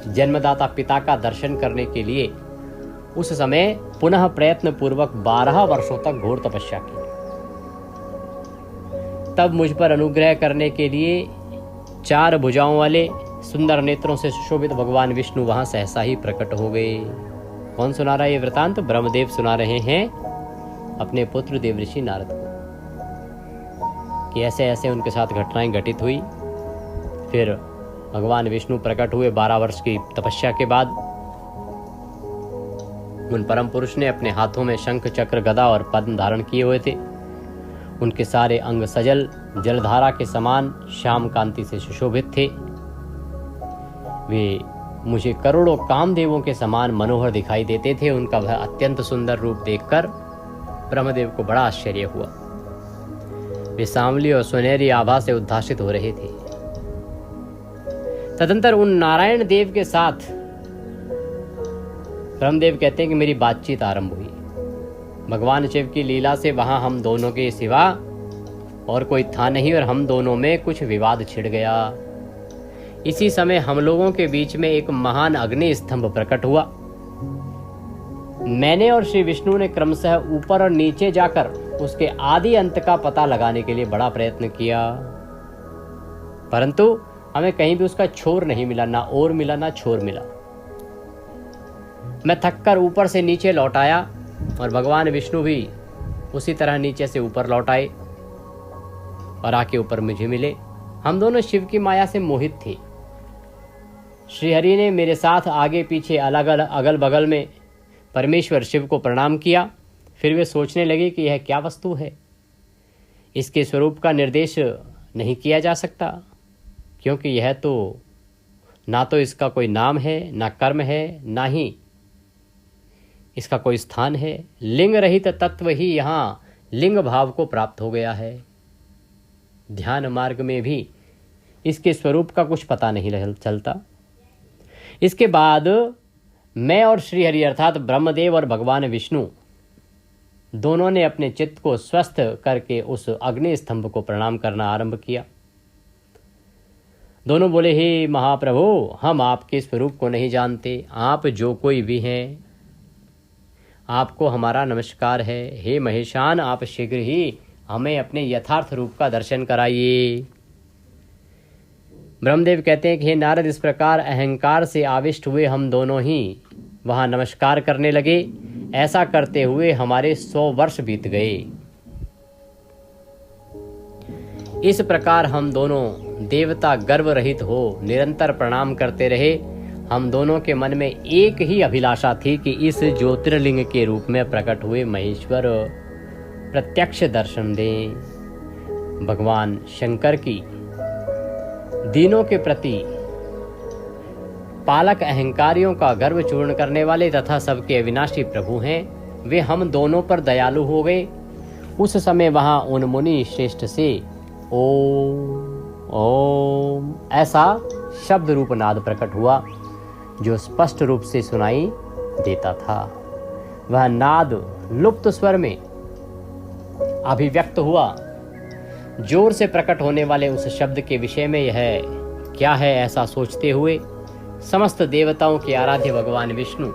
जन्मदाता पिता का दर्शन करने के लिए उस समय पुनः प्रयत्न पूर्वक 12 वर्षों तक घोर तपस्या की। तब मुझ पर अनुग्रह करने के लिए 4 भुजाओं वाले सुंदर नेत्रों से सुशोभित भगवान विष्णु वहां सहसा ही प्रकट हो गए। कौन सुना रहा है ये वृतांत? ब्रह्मदेव सुना रहे हैं अपने पुत्र देवऋषि नारद को कि ऐसे ऐसे उनके साथ घटनाएं घटित हुई। फिर भगवान विष्णु प्रकट हुए 12 वर्ष की तपस्या के बाद। उन परम पुरुष ने अपने हाथों में शंख, चक्र, गदा और पद्म धारण किए हुए थे। उनके सारे अंग सजल जलधारा के समान श्याम कांति से सुशोभित थे। वे मुझे करोड़ों कामदेवों के समान मनोहर दिखाई देते थे। उनका वह अत्यंत सुंदर रूप देखकर ब्रह्मदेव को बड़ा आश्चर्य हुआ। वे सांवली और सुनहरी आभा से उद्भासित हो रहे थे। तदंतर उन नारायण देव के साथ ब्रह्मदेव कहते हैं कि मेरी बातचीत आरंभ हुई। भगवान शिव की लीला से वहां हम दोनों के सिवा और कोई था नहीं और हम दोनों में कुछ विवाद छिड़ गया। इसी समय हम लोगों के बीच में एक महान अग्नि स्तंभ प्रकट हुआ। मैंने और श्री विष्णु ने क्रमशः ऊपर और नीचे जाकर उसके आदि अंत का पता लगाने के लिए बड़ा प्रयत्न किया, परंतु हमें कहीं भी उसका छोर नहीं मिला, ना ओर मिला ना छोर मिला। मैं थककर ऊपर से नीचे लौट आया और भगवान विष्णु भी उसी तरह नीचे से ऊपर लौट आए और आके ऊपर मुझे मिले। हम दोनों शिव की माया से मोहित थे। श्रीहरि ने मेरे साथ आगे पीछे अलग अलग अगल बगल में परमेश्वर शिव को प्रणाम किया। फिर वे सोचने लगे कि यह क्या वस्तु है, इसके स्वरूप का निर्देश नहीं किया जा सकता, क्योंकि यह तो ना तो इसका कोई नाम है, ना कर्म है, ना ही इसका कोई स्थान है। लिंग रहित तत्व ही यहाँ लिंग भाव को प्राप्त हो गया है। ध्यान मार्ग में भी इसके स्वरूप का कुछ पता नहीं चलता। इसके बाद मैं और श्रीहरि अर्थात ब्रह्मदेव और भगवान विष्णु दोनों ने अपने चित्त को स्वस्थ करके उस अग्नि स्तंभ को प्रणाम करना आरंभ किया। दोनों बोले, हे महाप्रभु, हम आपके स्वरूप को नहीं जानते। आप जो कोई भी हैं, आपको हमारा नमस्कार है। हे महेशान, आप शीघ्र ही हमें अपने यथार्थ रूप का दर्शन कराइए। ब्रह्मदेव कहते हैं कि हे नारद, इस प्रकार अहंकार से आविष्ट हुए हम दोनों ही वहाँ नमस्कार करने लगे। ऐसा करते हुए हमारे 100 वर्ष बीत गए। इस प्रकार हम दोनों देवता गर्व रहित हो निरंतर प्रणाम करते रहे। हम दोनों के मन में एक ही अभिलाषा थी कि इस ज्योतिर्लिंग के रूप में प्रकट हुए महेश्वर प्रत्यक्ष दर्शन दें। भगवान शंकर की दीनों के प्रति पालक अहंकारियों का गर्व चूर्ण करने वाले तथा सबके अविनाशी प्रभु हैं, वे हम दोनों पर दयालु हो गए। उस समय वहां उन मुनि श्रेष्ठ से ओम ओम ऐसा शब्द रूप नाद प्रकट हुआ, जो स्पष्ट रूप से सुनाई देता था। वह नाद लुप्त स्वर में अभिव्यक्त हुआ। जोर से प्रकट होने वाले उस शब्द के विषय में यह क्या है, ऐसा सोचते हुए समस्त देवताओं के आराध्य भगवान विष्णु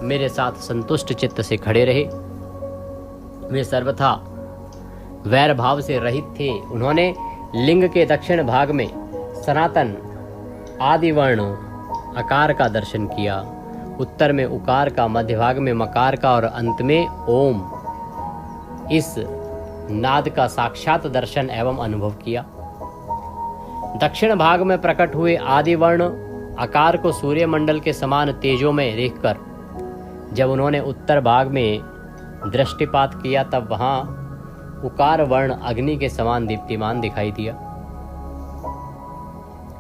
मेरे साथ संतुष्ट चित्त से खड़े रहे। वे सर्वथा वैर भाव से रहित थे। उन्होंने लिंग के दक्षिण भाग में सनातन आदिवर्ण अकार का दर्शन किया, उत्तर में उकार का, मध्य भाग में मकार का और अंत में ओम इस नाद का साक्षात दर्शन एवं अनुभव किया। दक्षिण भाग में प्रकट हुए आदिवर्ण आकार को सूर्यमंडल के समान तेजोमय देखकर जब उन्होंने उत्तर भाग में दृष्टिपात किया, तब वहां उकार वर्ण अग्नि के समान दीप्तिमान दिखाई दिया।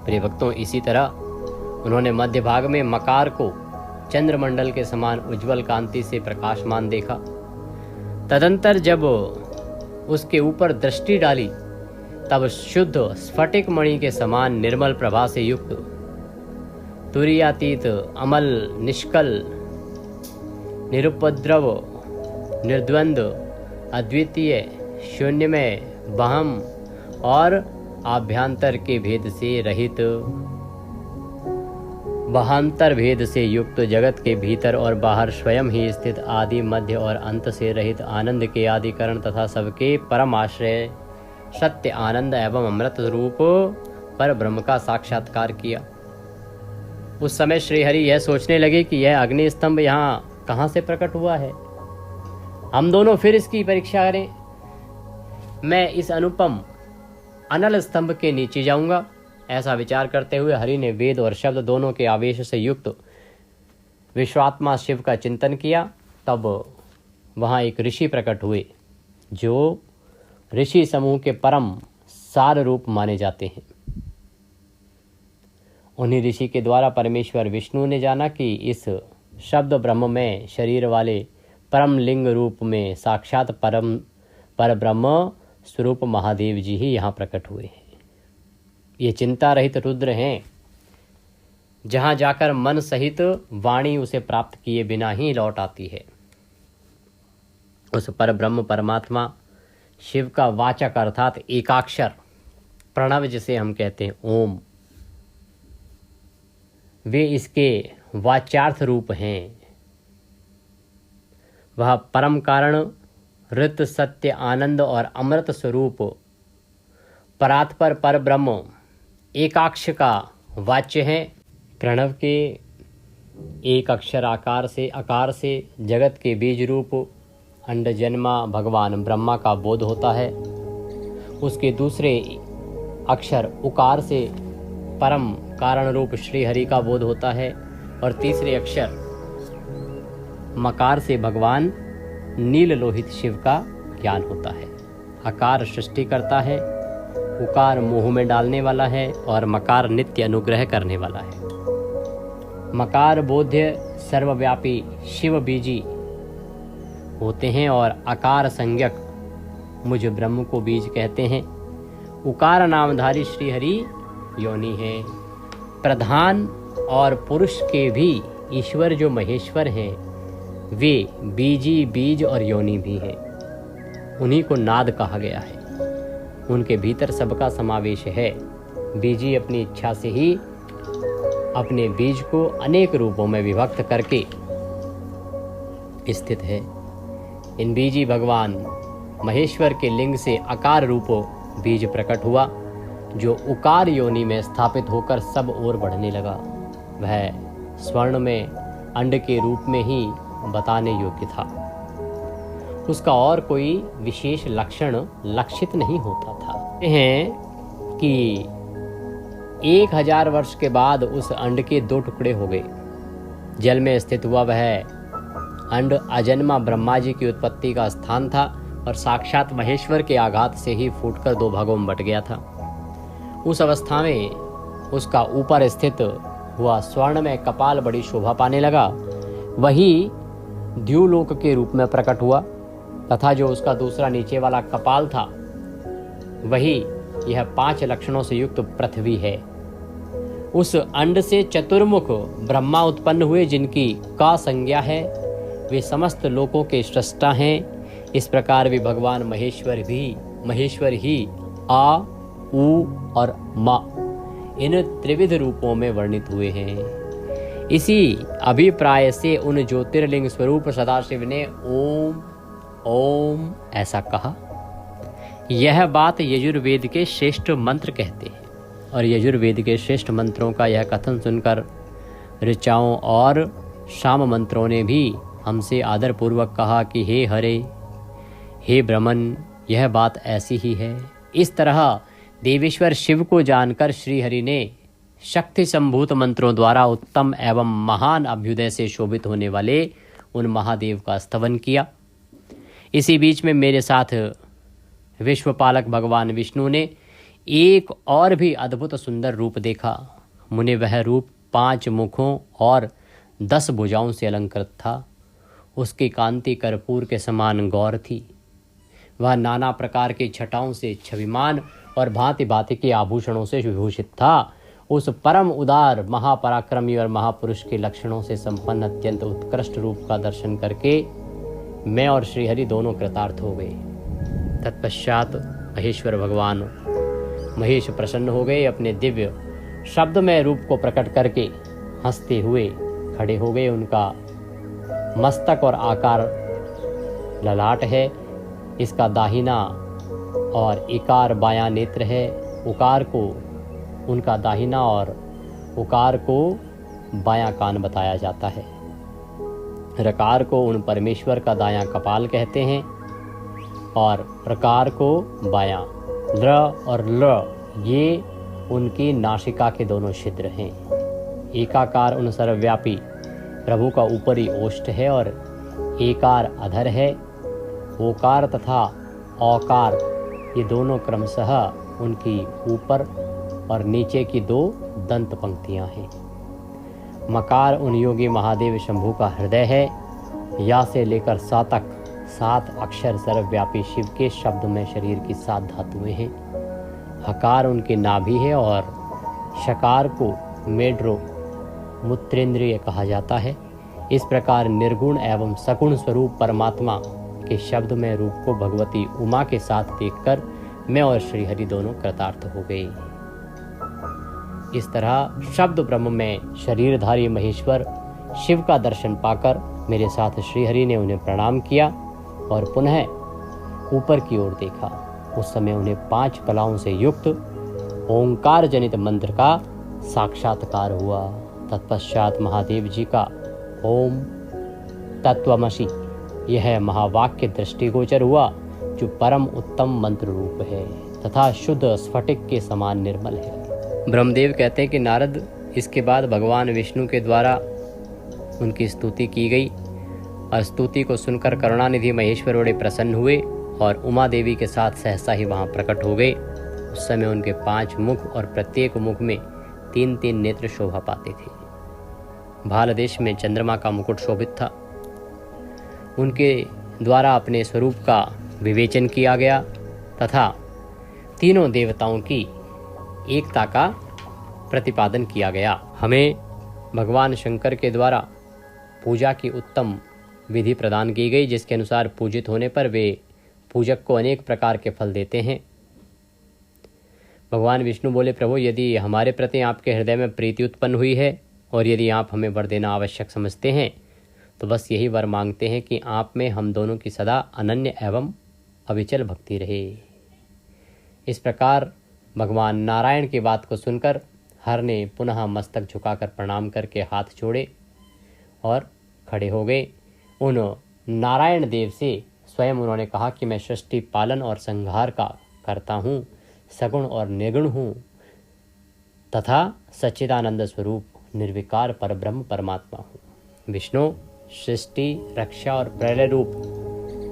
प्रिय भक्तों, इसी तरह उन्होंने मध्य भाग में मकार को चंद्रमंडल के समान उज्जवल कांति से प्रकाशमान देखा। तदंतर जब उसके ऊपर दृष्टि डाली, तब शुद्ध स्फटिक मणि के समान निर्मल प्रभा से युक्त तुरीयातीत अमल निष्कल निरुपद्रव निर्द्वंद अद्वितीय शून्यमय बहम और आभ्यंतर के भेद से रहित बहांतर भेद से युक्त जगत के भीतर और बाहर स्वयं ही स्थित आदि मध्य और अंत से रहित आनंद के आदिकरण तथा सबके परम आश्रय सत्य आनंद एवं अमृत रूप पर ब्रह्म का साक्षात्कार किया। उस समय श्रीहरि यह सोचने लगे कि यह अग्नि स्तंभ यहाँ कहाँ से प्रकट हुआ है। हम दोनों फिर इसकी परीक्षा करें। मैं इस अनुपम अनल स्तंभ के नीचे जाऊंगा। ऐसा विचार करते हुए हरि ने वेद और शब्द दोनों के आवेश से युक्त विश्वात्मा शिव का चिंतन किया। तब वहाँ एक ऋषि प्रकट हुए, जो ऋषि समूह के परम सार रूप माने जाते हैं। उन्हीं ऋषि के द्वारा परमेश्वर विष्णु ने जाना कि इस शब्द ब्रह्म में शरीर वाले परम लिंग रूप में साक्षात परम पर ब्रह्म स्वरूप महादेव जी ही यहाँ प्रकट हुए हैं। ये चिंता रहित रुद्र हैं, जहाँ जाकर मन सहित वाणी उसे प्राप्त किए बिना ही लौट आती है। उस पर ब्रह्म परमात्मा शिव का वाचक अर्थात एकाक्षर प्रणव जिसे हम कहते हैं ओम, वे इसके वाच्यार्थ रूप हैं। वह परम कारण, ऋत, सत्य, आनंद और अमृत स्वरूप परात्पर पर ब्रह्म एकाक्ष का वाच्य है। प्रणव के एक अक्षर आकार से जगत के बीज रूप अंड जन्मा भगवान ब्रह्मा का बोध होता है। उसके दूसरे अक्षर उकार से परम कारण रूप श्री हरि का बोध होता है और तीसरे अक्षर मकार से भगवान नील लोहित शिव का ज्ञान होता है। अकार सृष्टि करता है, उकार मोह में डालने वाला है और मकार नित्य अनुग्रह करने वाला है। मकार बोध्य सर्वव्यापी शिव बीजी होते हैं और आकार संज्ञक मुझ ब्रह्म को बीज कहते हैं। उकार नामधारी श्री हरि योनि है। प्रधान और पुरुष के भी ईश्वर जो महेश्वर हैं वे बीजी, बीज और योनि भी हैं। उन्हीं को नाद कहा गया है। उनके भीतर सबका समावेश है। बीजी अपनी इच्छा से ही अपने बीज को अनेक रूपों में विभक्त करके स्थित है। इन बीजी भगवान महेश्वर के लिंग से आकार रूपो बीज प्रकट हुआ, जो उकार योनि में स्थापित होकर सब ओर बढ़ने लगा। वह स्वर्ण में अंड के रूप में ही बताने योग्य था। उसका और कोई विशेष लक्षण लक्षित नहीं होता था। हैं कि 1000 वर्ष के बाद उस अंड के 2 टुकड़े हो गए। जल में स्थित हुआ वह अंड अजन्मा ब्रह्मा जी की उत्पत्ति का स्थान था और साक्षात महेश्वर के आघात से ही फूटकर 2 भागों में बट गया था। उस अवस्था में उसका ऊपर स्थित हुआ स्वर्ण में कपाल बड़ी शोभा पाने लगा। वही द्युलोक के रूप में प्रकट हुआ तथा जो उसका दूसरा नीचे वाला कपाल था वही यह 5 लक्षणों से युक्त पृथ्वी है। उस अंड से चतुर्मुख ब्रह्मा उत्पन्न हुए, जिनकी का संज्ञा है। वे समस्त लोकों के सृष्टा हैं। इस प्रकार वे भगवान महेश्वर ही आ, उ और मा इन त्रिविध रूपों में वर्णित हुए हैं। इसी अभिप्राय से उन ज्योतिर्लिंग स्वरूप सदाशिव ने ओम ओम ऐसा कहा। यह बात यजुर्वेद के श्रेष्ठ मंत्र कहते हैं और यजुर्वेद के श्रेष्ठ मंत्रों का यह कथन सुनकर ऋचाओं और शाम मंत्रों ने भी हमसे आदरपूर्वक कहा कि हे हरे, हे ब्रह्मन, यह बात ऐसी ही है। इस तरह देवेश्वर शिव को जानकर श्री हरि ने शक्ति संभूत मंत्रों द्वारा उत्तम एवं महान अभ्युदय से शोभित होने वाले उन महादेव का स्तवन किया। इसी बीच में मेरे साथ विश्वपालक भगवान विष्णु ने एक और भी अद्भुत सुंदर रूप देखा। मुने वह रूप 5 मुखों और 10 भुजाओं से अलंकृत था। उसकी कांति कर्पूर के समान गौर थी। वह नाना प्रकार की छटाओं से छविमान और भांति भांति के आभूषणों से विभूषित था। उस परम उदार महापराक्रमी और महापुरुष के लक्षणों से संपन्न अत्यंत उत्कृष्ट रूप का दर्शन करके मैं और श्रीहरि दोनों कृतार्थ हो गए। तत्पश्चात महेश्वर भगवान महेश प्रसन्न हो गए। अपने दिव्य शब्दमय रूप को प्रकट करके हंसते हुए खड़े हो गए। उनका मस्तक और आकार ललाट है। इसका दाहिना और इकार बायां नेत्र है। उकार को उनका दाहिना और उकार को बायां कान बताया जाता है। रकार को उन परमेश्वर का दायां कपाल कहते हैं और प्रकार को बायां। ल और ल ये उनकी नासिका के दोनों छिद्र हैं। एकाकार उन सर्वव्यापी प्रभु का ऊपरी ओष्ठ है और एकार अधर है। ओकार तथा औकार ये दोनों क्रमशः उनकी ऊपर और नीचे की 2 दंत पंक्तियां हैं। मकार उन योगी महादेव शंभु का हृदय है। या से लेकर सा तक 7 अक्षर सर्वव्यापी शिव के शब्द में शरीर की 7 धातुएं हैं। हकार उनकी नाभि है और शकार को मेड्रो मूत्रेंद्रिय कहा जाता है। इस प्रकार निर्गुण एवं सगुण स्वरूप परमात्मा के शब्द में रूप को भगवती उमा के साथ देखकर मैं और श्रीहरि दोनों कृतार्थ हो गए। इस तरह शब्द ब्रह्म में शरीरधारी महेश्वर शिव का दर्शन पाकर मेरे साथ श्रीहरि ने उन्हें प्रणाम किया और पुनः ऊपर की ओर देखा। उस समय उन्हें 5 कलाओं से युक्त ओंकार जनित मंत्र का साक्षात्कार हुआ। तत्पश्चात महादेव जी का ओम तत्वमसि यह महावाक्य दृष्टिगोचर हुआ, जो परम उत्तम मंत्र रूप है तथा शुद्ध स्फटिक के समान निर्मल है। ब्रह्मदेव कहते हैं कि नारद, इसके बाद भगवान विष्णु के द्वारा उनकी स्तुति की गई और स्तुति को सुनकर करुणानिधि महेश्वर बड़े प्रसन्न हुए और उमा देवी के साथ सहसा ही वहाँ प्रकट हो गए। उस समय उनके 5 मुख और प्रत्येक मुख में 3-3 नेत्र शोभा पाते थे। भाल देश में चंद्रमा का मुकुट शोभित था। उनके द्वारा अपने स्वरूप का विवेचन किया गया तथा तीनों देवताओं की एकता का प्रतिपादन किया गया। हमें भगवान शंकर के द्वारा पूजा की उत्तम विधि प्रदान की गई, जिसके अनुसार पूजित होने पर वे पूजक को अनेक प्रकार के फल देते हैं। भगवान विष्णु बोले, प्रभु, यदि हमारे प्रति आपके हृदय में प्रीति उत्पन्न हुई है और यदि आप हमें वर देना आवश्यक समझते हैं तो बस यही वर मांगते हैं कि आप में हम दोनों की सदा अनन्य एवं अविचल भक्ति रहे। इस प्रकार भगवान नारायण की बात को सुनकर हर ने पुनः मस्तक झुकाकर प्रणाम करके हाथ जोड़े और खड़े हो गए। उन नारायण देव से स्वयं उन्होंने कहा कि मैं सृष्टि पालन और संहार का करता हूँ, सगुण और निर्गुण हूँ तथा सच्चिदानंद स्वरूप निर्विकार परब्रह्म परमात्मा हूँ। विष्णु सृष्टि, रक्षा और प्रलय रूप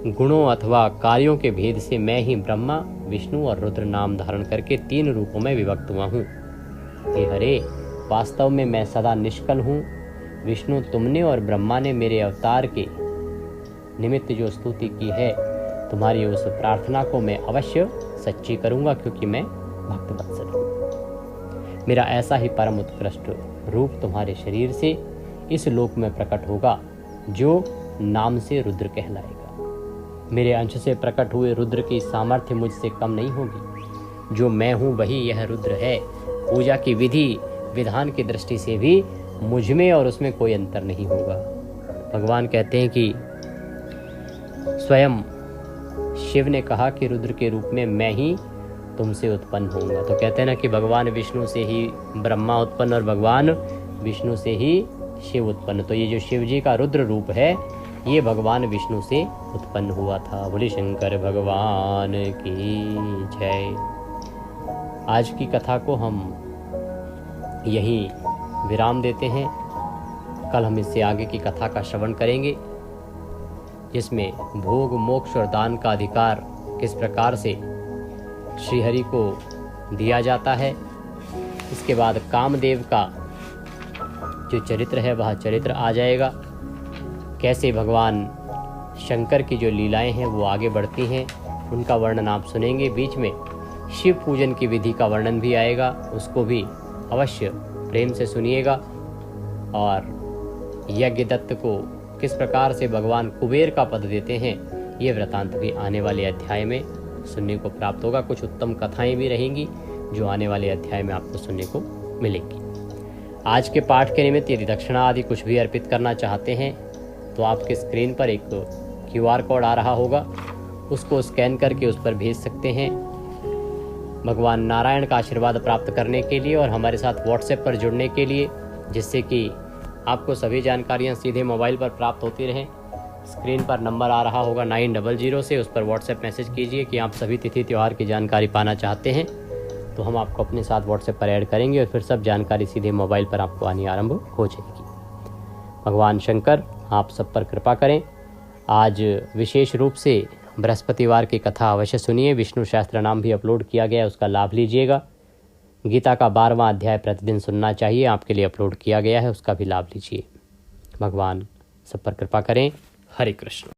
गुणों अथवा कार्यों के भेद से मैं ही ब्रह्मा, विष्णु और रुद्र नाम धारण करके 3 रूपों में विभक्त हुआ हूँ। हे हरे, वास्तव में मैं सदा निष्कल हूँ। विष्णु, तुमने और ब्रह्मा ने मेरे अवतार के निमित्त जो स्तुति की है, तुम्हारी उस प्रार्थना को मैं अवश्य सच्ची करूँगा, क्योंकि मैं भक्त वत्सल हूँ। मेरा ऐसा ही परम उत्कृष्ट रूप तुम्हारे शरीर से इस लोक में प्रकट होगा, जो नाम से रुद्र कहलाएगा। मेरे अंश से प्रकट हुए रुद्र की सामर्थ्य मुझसे कम नहीं होगी। जो मैं हूँ वही यह रुद्र है। पूजा की विधि विधान की दृष्टि से भी मुझ में और उसमें कोई अंतर नहीं होगा। भगवान कहते हैं कि स्वयं शिव ने कहा कि रुद्र के रूप में मैं ही तुमसे उत्पन्न होऊंगा। तो कहते हैं ना कि भगवान विष्णु से ही ब्रह्मा उत्पन्न और भगवान विष्णु से ही शिव उत्पन्न। तो ये जो शिव जी का रुद्र रूप है, ये भगवान विष्णु से उत्पन्न हुआ था। बोले शंकर भगवान की जय। आज की कथा को हम यहीं विराम देते हैं। कल हम इससे आगे की कथा का श्रवण करेंगे, जिसमें भोग, मोक्ष और दान का अधिकार किस प्रकार से श्रीहरि को दिया जाता है। इसके बाद कामदेव का जो चरित्र है वह चरित्र आ जाएगा। कैसे भगवान शंकर की जो लीलाएं हैं वो आगे बढ़ती हैं, उनका वर्णन आप सुनेंगे। बीच में शिव पूजन की विधि का वर्णन भी आएगा, उसको भी अवश्य प्रेम से सुनिएगा। और यज्ञदत्त को किस प्रकार से भगवान कुबेर का पद देते हैं, ये वृतांत भी आने वाले अध्याय में सुनने को प्राप्त होगा। कुछ उत्तम कथाएं भी रहेंगी जो आने वाले अध्याय में आपको सुनने को मिलेंगी। आज के पाठ के निमित्त यदि दक्षिणा आदि कुछ भी अर्पित करना चाहते हैं तो आपके स्क्रीन पर एक QR कोड आ रहा होगा, उसको स्कैन करके उस पर भेज सकते हैं। भगवान नारायण का आशीर्वाद प्राप्त करने के लिए और हमारे साथ WhatsApp पर जुड़ने के लिए, जिससे कि आपको सभी जानकारियां सीधे मोबाइल पर प्राप्त होती रहें। स्क्रीन पर नंबर आ रहा होगा 900 से, उस पर WhatsApp मैसेज कीजिए कि आप सभी तिथि त्यौहार की जानकारी पाना चाहते हैं, तो हम आपको अपने साथ WhatsApp पर ऐड करेंगे और फिर सब जानकारी सीधे मोबाइल पर आपको आनी आरंभ हो जाएगी। भगवान शंकर आप सब पर कृपा करें। आज विशेष रूप से बृहस्पतिवार की कथा अवश्य सुनिए। विष्णु शास्त्र नाम भी अपलोड किया गया है, उसका लाभ लीजिएगा। गीता का 12वां अध्याय प्रतिदिन सुनना चाहिए, आपके लिए अपलोड किया गया है, उसका भी लाभ लीजिए। भगवान सब पर कृपा करें। हरे कृष्ण।